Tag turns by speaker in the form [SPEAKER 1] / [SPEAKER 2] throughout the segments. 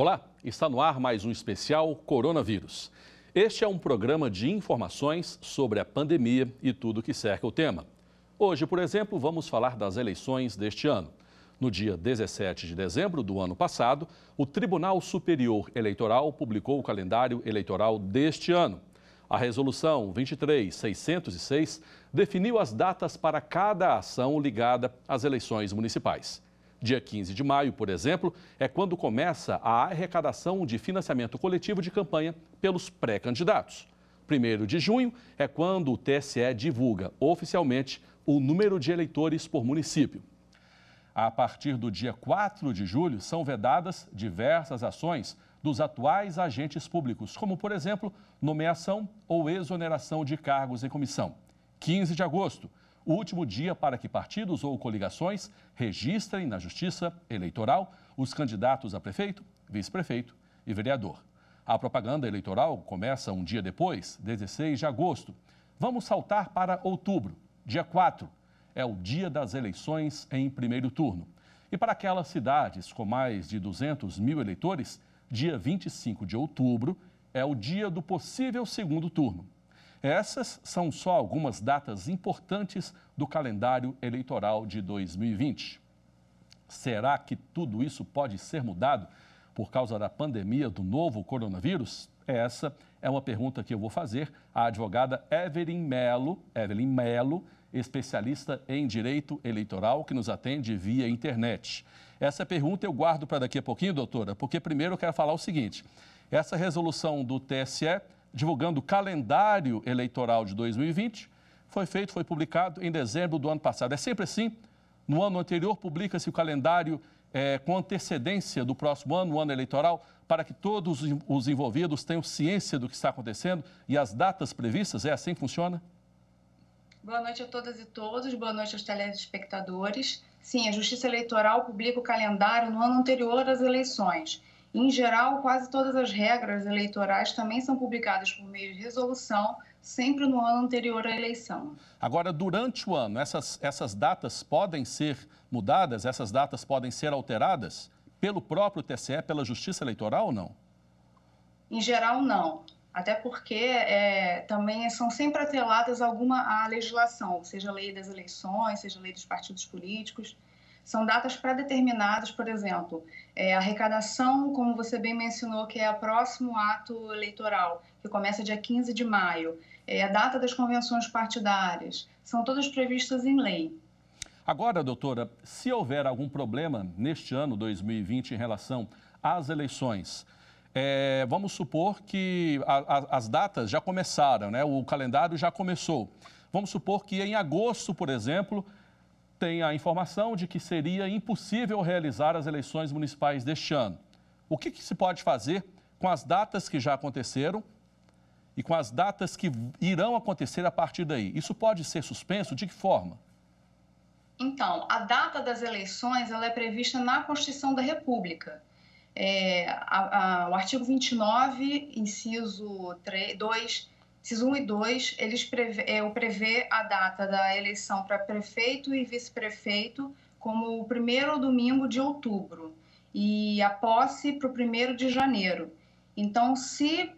[SPEAKER 1] Olá, está no ar mais um especial Coronavírus. Este é um programa de informações sobre a pandemia e tudo que cerca o tema. Hoje, por exemplo, vamos falar das eleições deste ano. No dia 17 de dezembro do ano passado, o Tribunal Superior Eleitoral publicou o calendário eleitoral deste ano. A Resolução 23.606 definiu as datas para cada ação ligada às eleições municipais. Dia 15 de maio, por exemplo, é quando começa a arrecadação de financiamento coletivo de campanha pelos pré-candidatos. 1º de junho é quando o TSE divulga oficialmente o número de eleitores por município. A partir do dia 4 de julho, são vedadas diversas ações dos atuais agentes públicos, como, por exemplo, nomeação ou exoneração de cargos em comissão. 15 de agosto, o último dia para que partidos ou coligações registrem na Justiça Eleitoral os candidatos a prefeito, vice-prefeito e vereador. A propaganda eleitoral começa um dia depois, 16 de agosto. Vamos saltar para outubro, dia 4. É o dia das eleições em primeiro turno. E para aquelas cidades com mais de 200 mil eleitores, dia 25 de outubro é o dia do possível segundo turno. Essas são só algumas datas importantes do calendário eleitoral de 2020. Será que tudo isso pode ser mudado por causa da pandemia do novo coronavírus? Essa é uma pergunta que eu vou fazer à advogada Evelyn Melo, especialista em direito eleitoral, que nos atende via internet. Essa pergunta eu guardo para daqui a pouquinho, doutora, porque primeiro eu quero falar o seguinte: essa resolução do TSE, divulgando o calendário eleitoral de 2020, foi publicado em dezembro do ano passado. É sempre assim? No ano anterior, publica-se o calendário com antecedência do próximo ano, o ano eleitoral, para que todos os envolvidos tenham ciência do que está acontecendo e as datas previstas? É assim que funciona?
[SPEAKER 2] Boa noite a todas e todos, boa noite aos telespectadores. Sim, a Justiça Eleitoral publica o calendário no ano anterior às eleições. Em geral, quase todas as regras eleitorais também são publicadas por meio de resolução, sempre no ano anterior à eleição.
[SPEAKER 1] Agora, durante o ano, essas datas podem ser mudadas, essas datas podem ser alteradas pelo próprio TSE, pela Justiça Eleitoral ou não?
[SPEAKER 2] Em geral, não. Até porque também são sempre atreladas à legislação, seja a lei das eleições, seja a lei dos partidos políticos. São datas pré-determinadas, por exemplo, a arrecadação, como você bem mencionou, que é o próximo ato eleitoral, que começa dia 15 de maio, a data das convenções partidárias, são todas previstas em lei.
[SPEAKER 1] Agora, doutora, se houver algum problema neste ano 2020 em relação às eleições, vamos supor que as datas já começaram, né? O calendário já começou. Vamos supor que em agosto, por exemplo, tem a informação de que seria impossível realizar as eleições municipais deste ano. O que se pode fazer com as datas que já aconteceram e com as datas que irão acontecer a partir daí? Isso pode ser suspenso? De que forma?
[SPEAKER 2] Então, a data das eleições ela é prevista na Constituição da República. O artigo 29, inciso 2, inciso 1 e 2, eles prevê a data da eleição para prefeito e vice-prefeito como o primeiro domingo de outubro e a posse para o 1º de janeiro. Então, se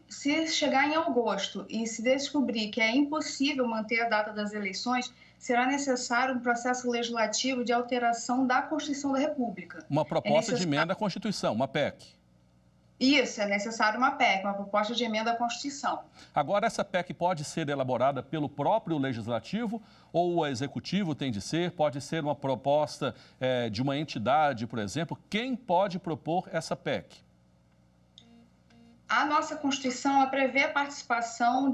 [SPEAKER 2] chegar em agosto e se descobrir que é impossível manter a data das eleições, será necessário um processo legislativo de alteração da Constituição da República.
[SPEAKER 1] Uma proposta de emenda à Constituição, uma PEC.
[SPEAKER 2] Isso, é necessário uma PEC, uma proposta de emenda à Constituição.
[SPEAKER 1] Agora, essa PEC pode ser elaborada pelo próprio Legislativo ou o Executivo tem de ser? Pode ser uma proposta de uma entidade, por exemplo? Quem pode propor essa PEC?
[SPEAKER 2] A nossa Constituição prevê a participação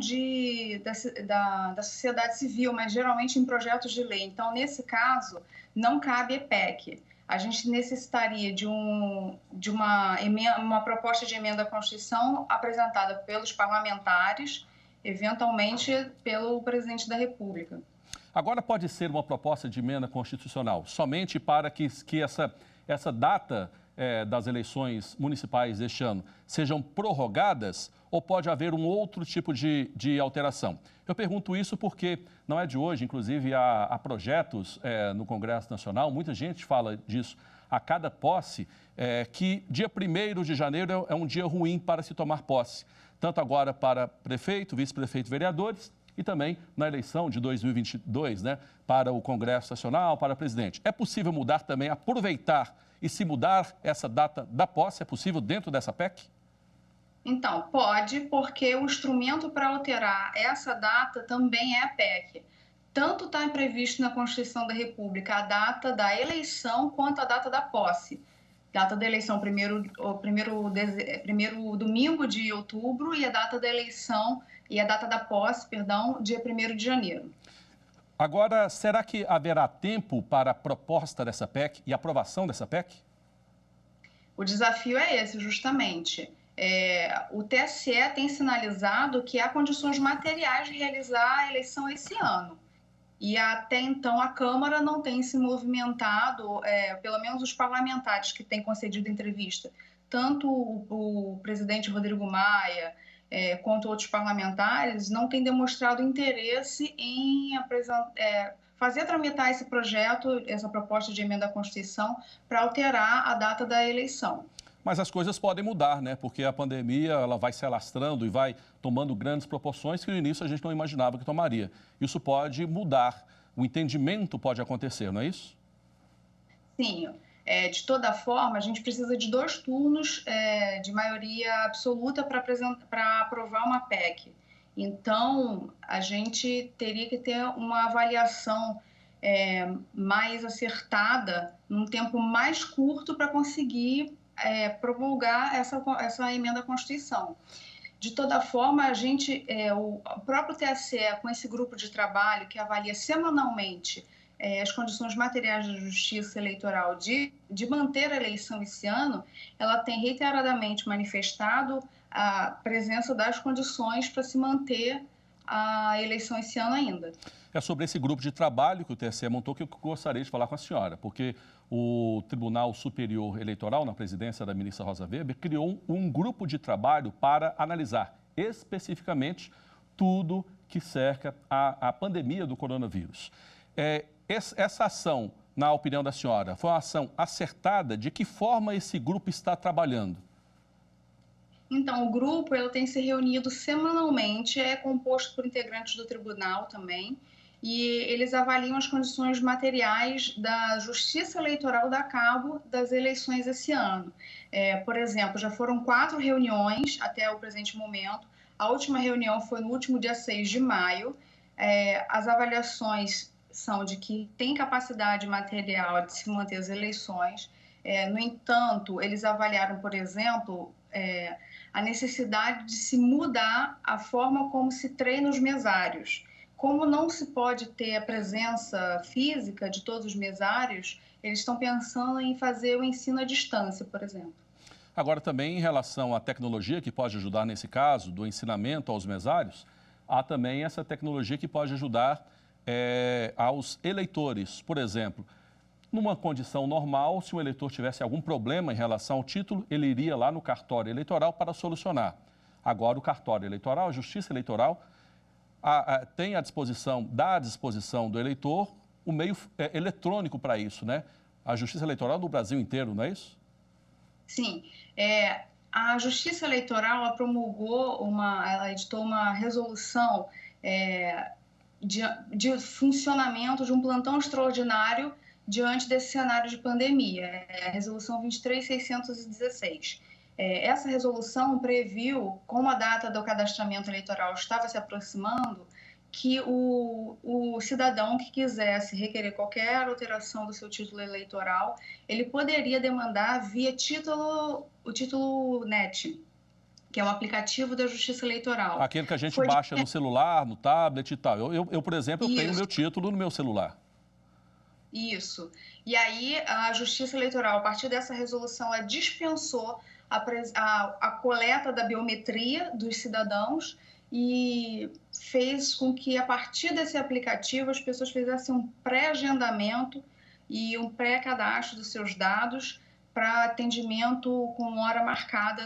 [SPEAKER 2] da sociedade civil, mas geralmente em projetos de lei. Então, nesse caso, não cabe a PEC. A gente necessitaria de uma proposta de emenda à Constituição apresentada pelos parlamentares, eventualmente pelo presidente da República.
[SPEAKER 1] Agora pode ser uma proposta de emenda constitucional somente para que essa data das eleições municipais deste ano sejam prorrogadas ou pode haver um outro tipo de alteração? Eu pergunto isso porque não é de hoje, inclusive há projetos no Congresso Nacional, muita gente fala disso, a cada posse que dia 1º de janeiro é um dia ruim para se tomar posse, tanto agora para prefeito, vice-prefeito, vereadores e também na eleição de 2022, né, para o Congresso Nacional, para presidente. É possível mudar também, aproveitar e se mudar essa data da posse? É possível dentro dessa PEC?
[SPEAKER 2] Então, pode, porque o instrumento para alterar essa data também é a PEC. Tanto está previsto na Constituição da República a data da eleição quanto a data da posse. Data da eleição, primeiro domingo de outubro, e a data da eleição e a data da posse, perdão, dia 1º de janeiro.
[SPEAKER 1] Agora, será que haverá tempo para a proposta dessa PEC e aprovação dessa PEC?
[SPEAKER 2] O desafio é esse, justamente. O TSE tem sinalizado que há condições materiais de realizar a eleição esse ano. E até então a Câmara não tem se movimentado, pelo menos os parlamentares que têm concedido entrevista, tanto o presidente Rodrigo Maia quanto outros parlamentares, não têm demonstrado interesse em fazer tramitar esse projeto, essa proposta de emenda à Constituição, para alterar a data da eleição.
[SPEAKER 1] Mas as coisas podem mudar, né? Porque a pandemia ela vai se alastrando e vai tomando grandes proporções que no início a gente não imaginava que tomaria. Isso pode mudar, o entendimento pode acontecer, não é isso?
[SPEAKER 2] Sim, de toda forma, a gente precisa de 2 turnos de maioria absoluta para aprovar uma PEC. Então, a gente teria que ter uma avaliação mais acertada, num tempo mais curto, para conseguir promulgar essa emenda à Constituição. De toda forma, o próprio TSE, com esse grupo de trabalho que avalia semanalmente as condições materiais da Justiça Eleitoral de manter a eleição esse ano, ela tem reiteradamente manifestado a presença das condições para se manter a eleição esse ano ainda.
[SPEAKER 1] É sobre esse grupo de trabalho que o TSE montou que eu gostaria de falar com a senhora, porque o Tribunal Superior Eleitoral, na presidência da ministra Rosa Weber, criou um grupo de trabalho para analisar especificamente tudo que cerca a pandemia do coronavírus. Essa ação, na opinião da senhora, foi uma ação acertada? De que forma esse grupo está trabalhando?
[SPEAKER 2] Então, o grupo tem se reunido semanalmente, é composto por integrantes do tribunal também, e eles avaliam as condições materiais da Justiça Eleitoral dar cabo das eleições esse ano. Por exemplo, já foram 4 reuniões até o presente momento. A última reunião foi no último dia 6 de maio. As avaliações são de que tem capacidade material de se manter as eleições. No entanto, eles avaliaram, por exemplo, a necessidade de se mudar a forma como se treina os mesários. Como não se pode ter a presença física de todos os mesários, eles estão pensando em fazer o ensino à distância, por exemplo.
[SPEAKER 1] Agora, também em relação à tecnologia que pode ajudar nesse caso, do ensinamento aos mesários, há também essa tecnologia que pode ajudar aos eleitores. Por exemplo, numa condição normal, se o eleitor tivesse algum problema em relação ao título, ele iria lá no cartório eleitoral para solucionar. Agora, o cartório eleitoral, a Justiça Eleitoral, tem à disposição, dá à disposição do eleitor o meio eletrônico para isso, né? A Justiça Eleitoral do Brasil inteiro, não é isso?
[SPEAKER 2] Sim. A Justiça Eleitoral ela editou uma resolução de funcionamento de um plantão extraordinário diante desse cenário de pandemia, a Resolução 23.616. Essa resolução previu, como a data do cadastramento eleitoral estava se aproximando, que o cidadão que quisesse requerer qualquer alteração do seu título eleitoral, ele poderia demandar via o título NET, que é um aplicativo da Justiça Eleitoral.
[SPEAKER 1] Aquele que a gente baixa no celular, no tablet e tal. Eu por exemplo, tenho o meu título no meu celular.
[SPEAKER 2] Isso. E aí a Justiça Eleitoral, a partir dessa resolução, ela dispensou a coleta da biometria dos cidadãos e fez com que, a partir desse aplicativo, as pessoas fizessem um pré-agendamento e um pré-cadastro dos seus dados para atendimento com hora marcada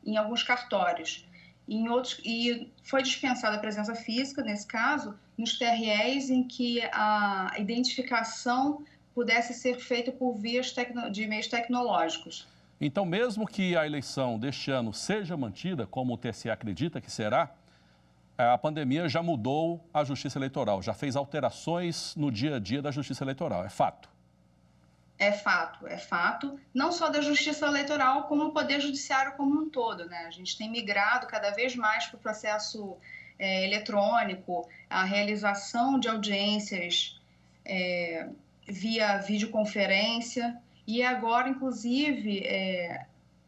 [SPEAKER 2] em alguns cartórios. E foi dispensada a presença física, nesse caso, nos TREs em que a identificação pudesse ser feito por vias de meios tecnológicos.
[SPEAKER 1] Então, mesmo que a eleição deste ano seja mantida, como o TSE acredita que será, a pandemia já mudou a Justiça Eleitoral, já fez alterações no dia a dia da Justiça Eleitoral, é fato.
[SPEAKER 2] É fato, não só da Justiça Eleitoral, como o Poder Judiciário como um todo, né? A gente tem migrado cada vez mais para o processo eletrônico, a realização de audiências via videoconferência, e agora, inclusive,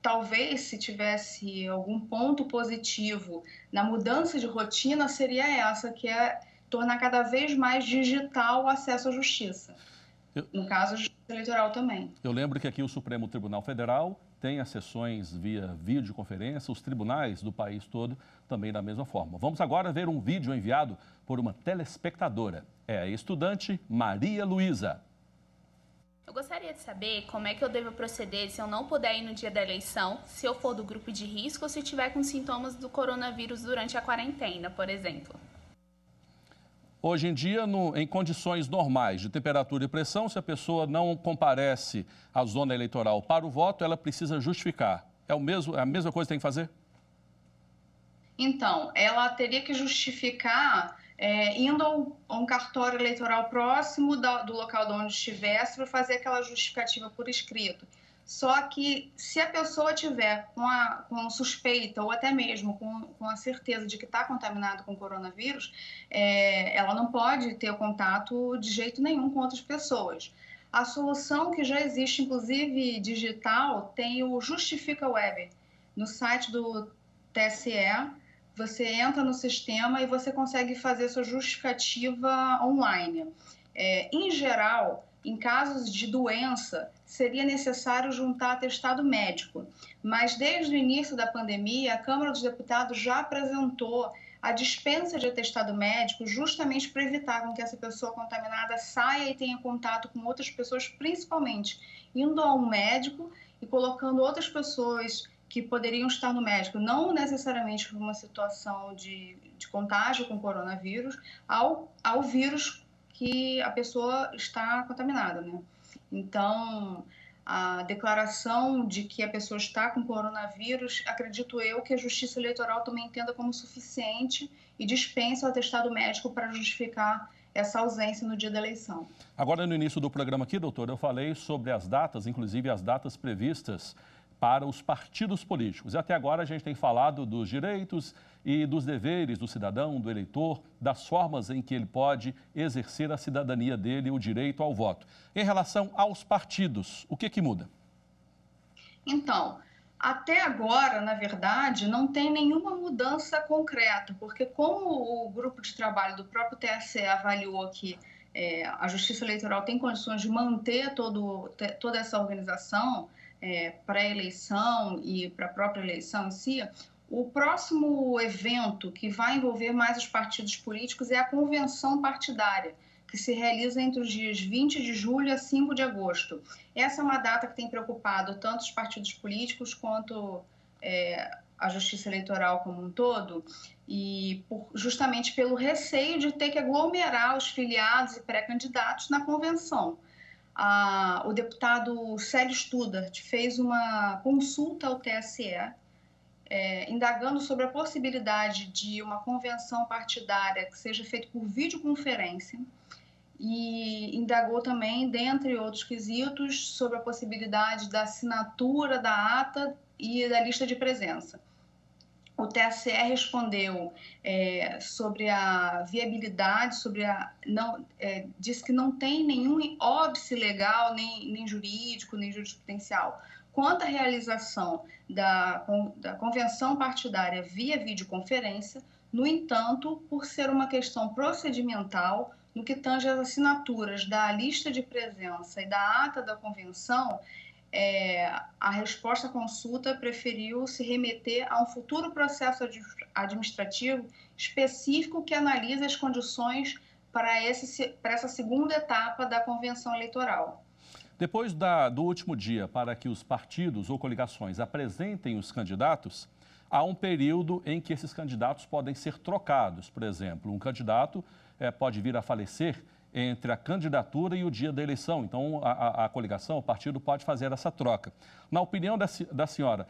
[SPEAKER 2] talvez se tivesse algum ponto positivo na mudança de rotina, seria essa, que é tornar cada vez mais digital o acesso à justiça. No caso, a Justiça Eleitoral também.
[SPEAKER 1] Eu lembro que aqui o Supremo Tribunal Federal tem as sessões via videoconferência, os tribunais do país todo também da mesma forma. Vamos agora ver um vídeo enviado por uma telespectadora. É a estudante Maria Luísa.
[SPEAKER 3] Eu gostaria de saber como é que eu devo proceder se eu não puder ir no dia da eleição, se eu for do grupo de risco ou se tiver com sintomas do coronavírus durante a quarentena, por exemplo.
[SPEAKER 1] Hoje em dia, em condições normais de temperatura e pressão, se a pessoa não comparece à zona eleitoral para o voto, ela precisa justificar. É a mesma coisa que tem que fazer?
[SPEAKER 2] Então, ela teria que justificar indo a um cartório eleitoral próximo do local de onde estivesse para fazer aquela justificativa por escrito. Só que se a pessoa tiver com suspeita ou até mesmo com a certeza de que está contaminado com coronavírus, ela não pode ter contato de jeito nenhum com outras pessoas. A solução que já existe, inclusive digital, tem o Justifica Web. No site do TSE, você entra no sistema e você consegue fazer sua justificativa online. Em geral, em casos de doença, seria necessário juntar atestado médico. Mas desde o início da pandemia, a Câmara dos Deputados já apresentou a dispensa de atestado médico justamente para evitar com que essa pessoa contaminada saia e tenha contato com outras pessoas, principalmente indo a um médico e colocando outras pessoas que poderiam estar no médico, não necessariamente por uma situação de contágio com coronavírus, ao vírus que a pessoa está contaminada, né? Então, a declaração de que a pessoa está com coronavírus, acredito eu que a Justiça Eleitoral também entenda como suficiente e dispense o atestado médico para justificar essa ausência no dia da eleição.
[SPEAKER 1] Agora, no início do programa aqui, doutor, eu falei sobre as datas, inclusive as datas previstas para os partidos políticos. E até agora a gente tem falado dos direitos e dos deveres do cidadão, do eleitor, das formas em que ele pode exercer a cidadania dele, o direito ao voto. Em relação aos partidos, o que muda?
[SPEAKER 2] Então, até agora, na verdade, não tem nenhuma mudança concreta, porque como o grupo de trabalho do próprio TSE avaliou que a Justiça Eleitoral tem condições de manter toda essa organização, para a eleição e para a própria eleição em si, o próximo evento que vai envolver mais os partidos políticos é a convenção partidária, que se realiza entre os dias 20 de julho a 5 de agosto. Essa é uma data que tem preocupado tanto os partidos políticos quanto a Justiça Eleitoral como um todo, e justamente pelo receio de ter que aglomerar os filiados e pré-candidatos na convenção. O deputado Célio Studart fez uma consulta ao TSE, indagando sobre a possibilidade de uma convenção partidária que seja feita por videoconferência, e indagou também, dentre outros quesitos, sobre a possibilidade da assinatura da ata e da lista de presença. O TSE respondeu sobre a viabilidade, disse que não tem nenhum óbice legal, nem jurídico, nem jurisprudencial, quanto à realização da convenção partidária via videoconferência. No entanto, por ser uma questão procedimental, no que tange às assinaturas da lista de presença e da ata da convenção, a resposta à consulta preferiu se remeter a um futuro processo administrativo específico que analisa as condições para essa segunda etapa da convenção eleitoral.
[SPEAKER 1] Depois do último dia para que os partidos ou coligações apresentem os candidatos, há um período em que esses candidatos podem ser trocados. Por exemplo, um candidato pode vir a falecer entre a candidatura e o dia da eleição. Então, a coligação, o partido, pode fazer essa troca. Na opinião da senhora,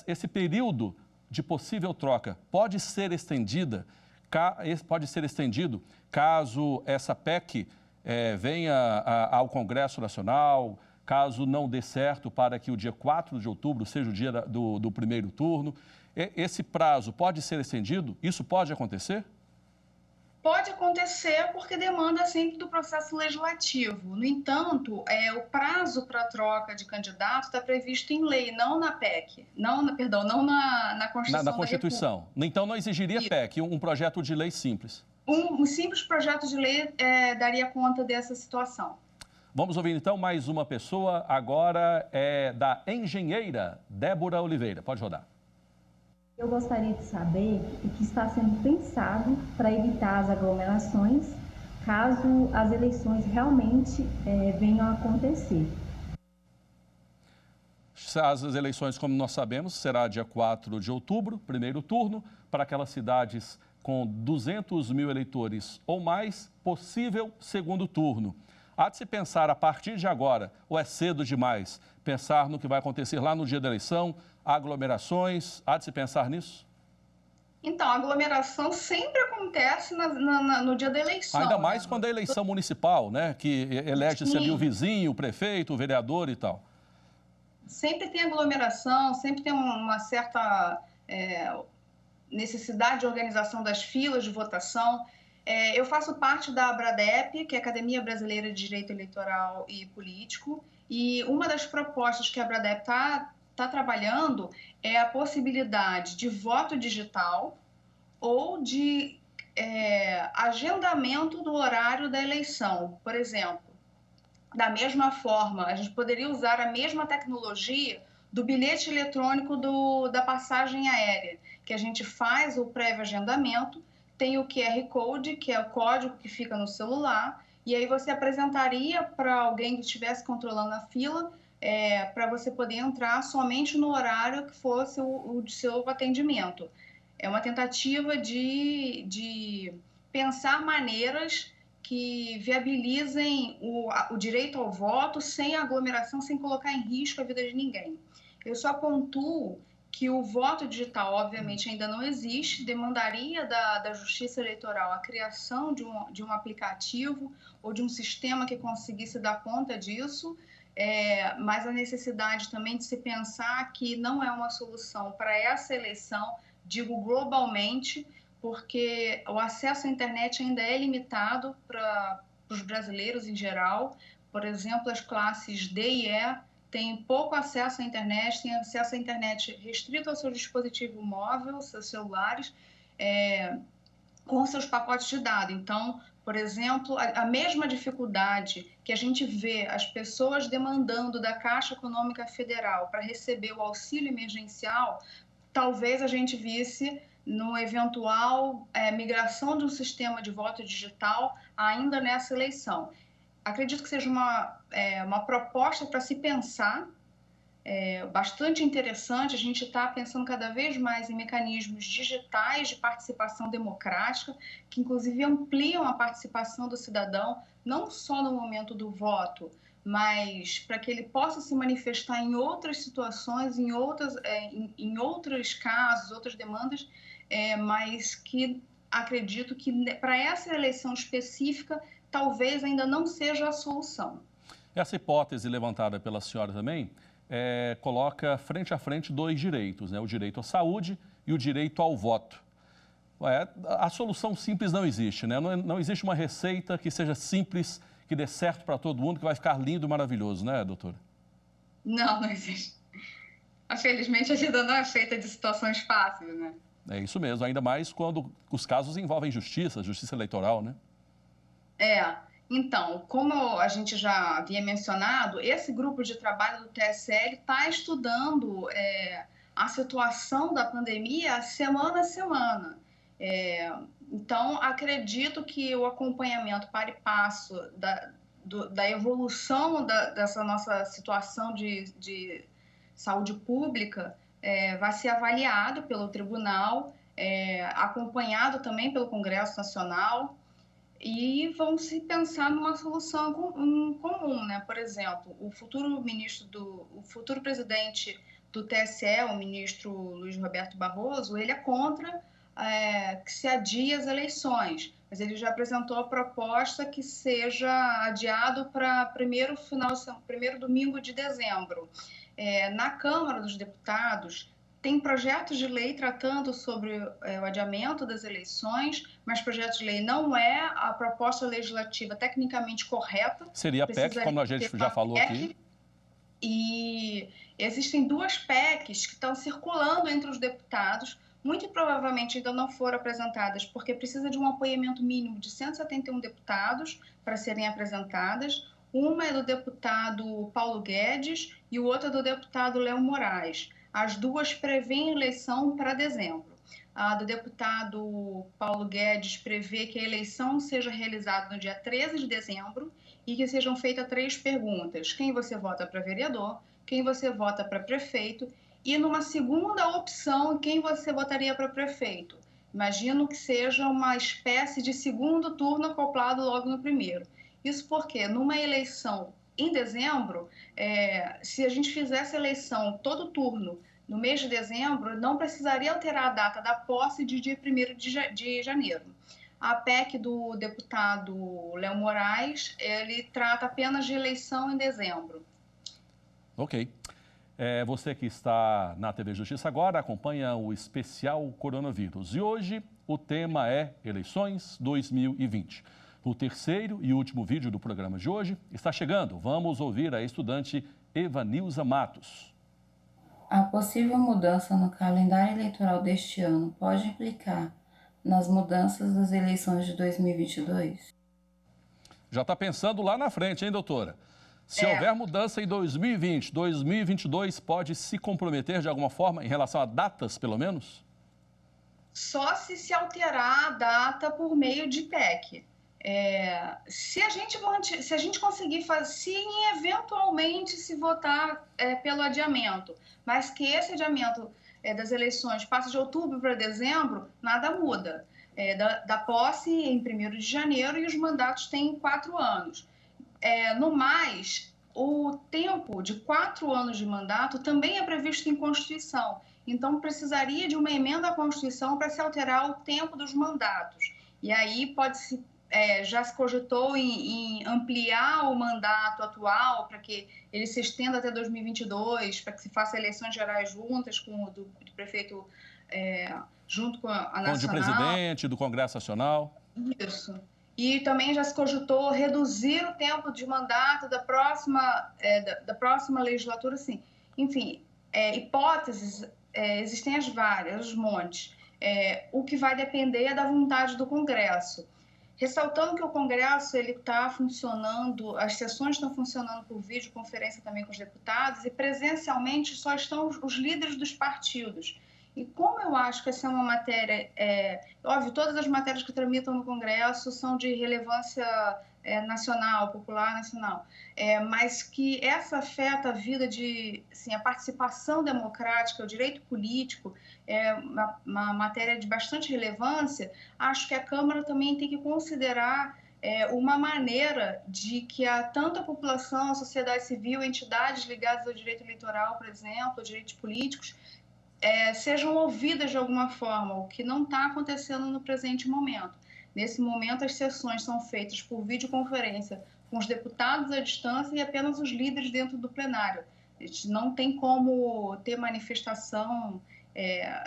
[SPEAKER 1] esse período de possível troca pode ser estendido caso essa PEC venha ao Congresso Nacional, caso não dê certo para que o dia 4 de outubro seja o dia do primeiro turno. Esse prazo pode ser estendido? Isso pode acontecer?
[SPEAKER 2] Pode acontecer porque demanda sempre do processo legislativo. No entanto, o prazo para troca de candidato está previsto em lei, não na PEC, não na Constituição.
[SPEAKER 1] Na Constituição. Então não exigiria PEC, um projeto de lei simples.
[SPEAKER 2] Um simples projeto de lei daria conta dessa situação.
[SPEAKER 1] Vamos ouvir então mais uma pessoa, agora é da engenheira Débora Oliveira. Pode rodar.
[SPEAKER 4] Eu gostaria de saber o que está sendo pensado para evitar as aglomerações caso as eleições realmente venham a acontecer.
[SPEAKER 1] As eleições, como nós sabemos, será dia 4 de outubro, primeiro turno, para aquelas cidades com 200 mil eleitores ou mais, possível segundo turno. Há de se pensar a partir de agora, ou é cedo demais, pensar no que vai acontecer lá no dia da eleição, aglomerações, há de se pensar nisso?
[SPEAKER 2] Então, a aglomeração sempre acontece no dia da eleição.
[SPEAKER 1] Ainda mais quando é eleição municipal, né? Que elege-se ali o vizinho, o prefeito, o vereador e tal.
[SPEAKER 2] Sempre tem aglomeração, sempre tem uma certa necessidade de organização das filas de votação. Eu faço parte da ABRADEP, que é a Academia Brasileira de Direito Eleitoral e Político, e uma das propostas que a ABRADEP está trabalhando é a possibilidade de voto digital ou de agendamento do horário da eleição. Por exemplo, da mesma forma, a gente poderia usar a mesma tecnologia do bilhete eletrônico da passagem aérea, que a gente faz o prévio agendamento, tem o QR Code, que é o código que fica no celular, e aí você apresentaria para alguém que estivesse controlando a fila, para você poder entrar somente no horário que fosse o seu atendimento. É uma tentativa de pensar maneiras que viabilizem o direito ao voto sem aglomeração, sem colocar em risco a vida de ninguém. Eu só pontuo que o voto digital, obviamente, ainda não existe, demandaria da Justiça Eleitoral a criação de um aplicativo ou de um sistema que conseguisse dar conta disso, mas a necessidade também de se pensar que não é uma solução para essa eleição, digo globalmente, porque o acesso à internet ainda é limitado para os brasileiros em geral. Por exemplo, as classes D e E têm pouco acesso à internet, têm acesso à internet restrito ao seu dispositivo móvel, seus celulares, com seus pacotes de dados. Então, por exemplo, a mesma dificuldade que a gente vê as pessoas demandando da Caixa Econômica Federal para receber o auxílio emergencial, talvez a gente visse no eventual migração de um sistema de voto digital ainda nessa eleição. Acredito que seja uma proposta para se pensar, bastante interessante. A gente está pensando cada vez mais em mecanismos digitais de participação democrática, que inclusive ampliam a participação do cidadão, não só no momento do voto, mas para que ele possa se manifestar em outras situações, em outros casos, outras demandas, mas que acredito que para essa eleição específica talvez ainda não seja a solução.
[SPEAKER 1] Essa hipótese levantada pela senhora também coloca frente a frente dois direitos, né? O direito à saúde e o direito ao voto. A solução simples não existe, né? Não existe uma receita que seja simples, que dê certo para todo mundo, que vai ficar lindo e maravilhoso, né, doutora?
[SPEAKER 2] Não existe. Infelizmente, a vida não é feita de situações fáceis, né?
[SPEAKER 1] É isso mesmo, ainda mais quando os casos envolvem justiça eleitoral, né?
[SPEAKER 2] Então, como a gente já havia mencionado, esse grupo de trabalho do TSL está estudando a situação da pandemia semana a semana. Então, acredito que o acompanhamento para e passo da evolução dessa nossa situação de saúde pública vai ser avaliado pelo tribunal, acompanhado também pelo Congresso Nacional. e vão se pensar numa solução comum, né? Por exemplo, o futuro presidente do TSE, o ministro Luiz Roberto Barroso, ele é contra que se adie as eleições, mas ele já apresentou a proposta que seja adiado para primeiro domingo de dezembro. Na Câmara dos Deputados, tem projetos de lei tratando sobre o adiamento das eleições, mas projeto de lei não é a proposta legislativa tecnicamente correta.
[SPEAKER 1] Seria a PEC, como a gente já falou aqui.
[SPEAKER 2] E existem duas PECs que estão circulando entre os deputados, muito provavelmente ainda não foram apresentadas, porque precisa de um apoiamento mínimo de 171 deputados para serem apresentadas. Uma é do deputado Paulo Guedes e o outro é do deputado Léo Moraes. As duas prevêem eleição para dezembro. A do deputado Paulo Guedes prevê que a eleição seja realizada no dia 13 de dezembro e que sejam feitas 3 perguntas. Quem você vota para vereador, quem você vota para prefeito e, numa segunda opção, quem você votaria para prefeito. Imagino que seja uma espécie de segundo turno acoplado logo no primeiro. Isso porque, numa eleição em dezembro, se a gente fizesse eleição todo turno no mês de dezembro, não precisaria alterar a data da posse de dia 1º de janeiro. A PEC do deputado Léo Moraes, ele trata apenas de eleição em dezembro.
[SPEAKER 1] Ok. Você que está na TV Justiça agora acompanha o especial Coronavírus. E hoje o tema é Eleições 2020. O terceiro e último vídeo do programa de hoje está chegando. Vamos ouvir a estudante Evanilza Matos.
[SPEAKER 5] A possível mudança no calendário eleitoral deste ano pode implicar nas mudanças das eleições de 2022?
[SPEAKER 1] Já está pensando lá na frente, hein, doutora? Se houver mudança em 2020, 2022 pode se comprometer de alguma forma em relação a datas, pelo menos?
[SPEAKER 2] Só se alterar a data por meio de PEC. Se a gente conseguir fazer, se eventualmente se votar pelo adiamento, mas que esse adiamento das eleições passe de outubro para dezembro, nada muda. Da posse em 1º de janeiro e os mandatos têm 4 anos. No mais, o tempo de 4 anos de mandato também é previsto em Constituição. Então, precisaria de uma emenda à Constituição para se alterar o tempo dos mandatos. E aí já se cogitou em ampliar o mandato atual para que ele se estenda até 2022, para que se faça eleições gerais juntas com o do prefeito, junto com a nacional.
[SPEAKER 1] Com o de presidente, do Congresso Nacional.
[SPEAKER 2] Isso. E também já se cogitou reduzir o tempo de mandato da próxima legislatura, sim. Enfim, hipóteses existem as várias, os montes. O que vai depender é da vontade do Congresso. Ressaltando que o Congresso está funcionando, as sessões estão funcionando por videoconferência também com os deputados e presencialmente só estão os líderes dos partidos. E como eu acho que essa é uma matéria, óbvio, todas as matérias que tramitam no Congresso são de relevância nacional, popular nacional, mas que essa afeta a vida a participação democrática, o direito político, uma matéria de bastante relevância, acho que a Câmara também tem que considerar uma maneira de que tanto a população, a sociedade civil, entidades ligadas ao direito eleitoral, por exemplo, direitos políticos, sejam ouvidas de alguma forma, o que não está acontecendo no presente momento. Nesse momento, as sessões são feitas por videoconferência, com os deputados à distância e apenas os líderes dentro do plenário. A gente não tem como ter manifestação,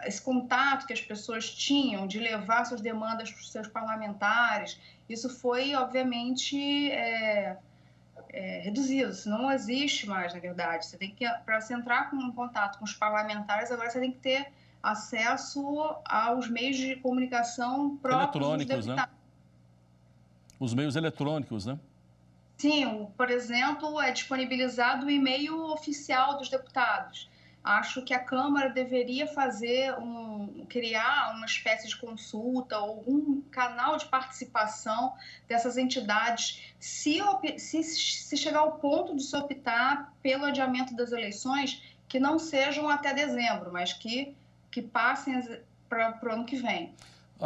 [SPEAKER 2] esse contato que as pessoas tinham de levar suas demandas para os seus parlamentares. Isso foi, obviamente, reduzido. Isso não existe mais, na verdade. Você tem que, para você entrar em contato com os parlamentares, agora você tem que ter acesso aos meios de comunicação próprios dos deputados.
[SPEAKER 1] Né? Os meios eletrônicos, né?
[SPEAKER 2] Sim, por exemplo, é disponibilizado o e-mail oficial dos deputados. Acho que a Câmara deveria criar uma espécie de consulta ou um canal de participação dessas entidades, se chegar ao ponto de se optar pelo adiamento das eleições, que não sejam até dezembro, mas que passem para o ano que vem.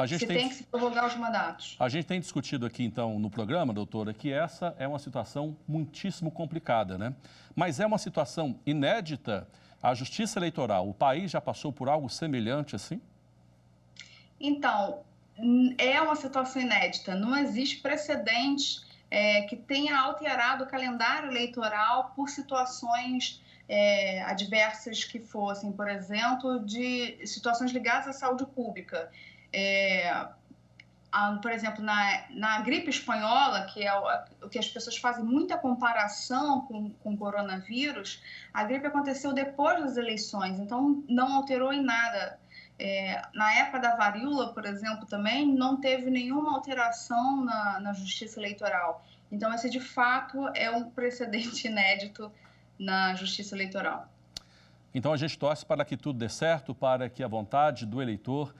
[SPEAKER 2] se tem que se prorrogar os mandatos.
[SPEAKER 1] A gente tem discutido aqui, então, no programa, doutora, que essa é uma situação muitíssimo complicada, né? Mas é uma situação inédita. A Justiça Eleitoral, o país já passou por algo semelhante assim?
[SPEAKER 2] Então, é uma situação inédita. Não existe precedente que tenha alterado o calendário eleitoral por situações adversas que fossem, por exemplo, de situações ligadas à saúde pública. Por exemplo, na gripe espanhola, que é o que as pessoas fazem muita comparação com o coronavírus, a gripe aconteceu depois das eleições, então não alterou em nada. Na época da varíola, por exemplo, também não teve nenhuma alteração na Justiça Eleitoral. Então, esse, de fato, é um precedente inédito na Justiça Eleitoral.
[SPEAKER 1] Então, a gente torce para que tudo dê certo, para que a vontade do eleitor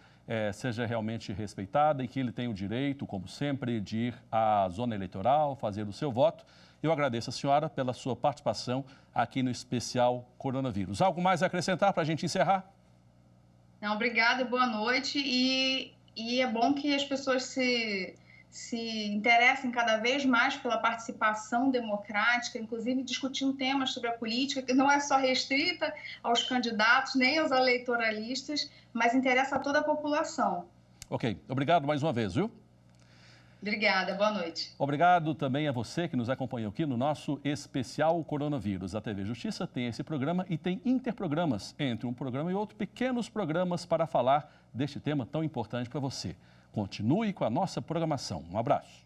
[SPEAKER 1] seja realmente respeitada e que ele tenha o direito, como sempre, de ir à zona eleitoral, fazer o seu voto. Eu agradeço a senhora pela sua participação aqui no especial Coronavírus. Algo mais a acrescentar para a gente encerrar?
[SPEAKER 2] Não, obrigada e boa noite. E é bom que as pessoas se interessem cada vez mais pela participação democrática, inclusive discutindo temas sobre a política, que não é só restrita aos candidatos, nem aos eleitoralistas, mas interessa a toda a população.
[SPEAKER 1] Ok. Obrigado mais uma vez, viu?
[SPEAKER 2] Obrigada. Boa noite.
[SPEAKER 1] Obrigado também a você que nos acompanhou aqui no nosso especial Coronavírus. A TV Justiça tem esse programa e tem interprogramas entre um programa e outro, pequenos programas para falar deste tema tão importante para você. Continue com a nossa programação. Um abraço.